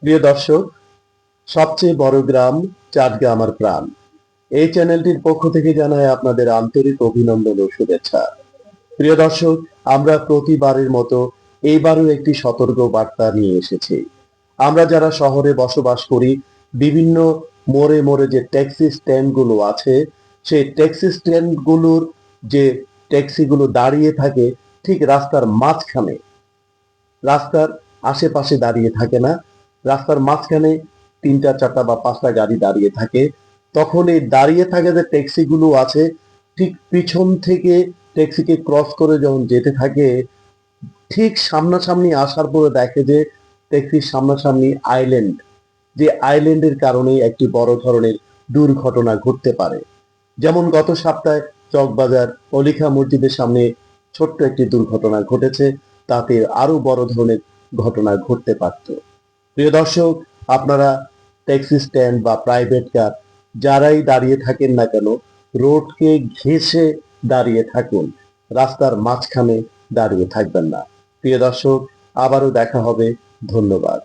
প্রিয় দর্শক, সবচেয়ে বড় গ্রাম চাটগ্রাম আমার প্রাণ। এই চ্যানেলটির পক্ষ থেকে জানাই আপনাদের আন্তরিক অভিনন্দন ও শুভেচ্ছা। প্রিয় দর্শক, আমরা প্রতিবারের মতো এইবারও একটি সতর্ক বার্তা নিয়ে এসেছি। আমরা যারা শহরে বসবাস করি, বিভিন্ন মোড়ে মোড়ে যে ট্যাক্সি স্ট্যান্ড গুলো আছে, সেই ট্যাক্সি স্ট্যান্ড গুলোর যে ট্যাক্সিগুলো দাঁড়িয়ে থাকে ঠিক রাস্তার মাঝখানে, রাস্তার আশেপাশে দাঁড়িয়ে থাকে না, রাস্তার মাঝখানে তিনটা চারটা বা পাঁচটা গাড়ি দাঁড়িয়ে থাকে। তখন এই দাঁড়িয়ে থাকে যে ট্যাক্সিগুলো আছে, ঠিক পিছন থেকে ট্যাক্সিকে ক্রস করে যখন যেতে থাকে, ঠিক সামনাসামনি আসার পরে দেখে যে ট্যাক্সির সামনাসামনি আইল্যান্ড, যে আইল্যান্ডের কারণেই একটি বড় ধরনের দুর্ঘটনা ঘটতে পারে। যেমন গত সপ্তাহে চকবাজার অলিখা মসজিদের সামনে ছোট্ট একটি দুর্ঘটনা ঘটেছে, তাতে আরো বড় ধরনের ঘটনা ঘটতে পারত। প্রিয় দর্শক, আপনারা ট্যাক্সি স্ট্যান্ড বা প্রাইভেট কার যারাই দাঁড়িয়ে থাকেন না কেন, রোডকে ঘেঁষে দাঁড়িয়ে থাকুন, রাস্তার মাঝখানে দাঁড়িয়ে থাকবেন না। প্রিয় দর্শক, আবারও দেখা হবে। ধন্যবাদ।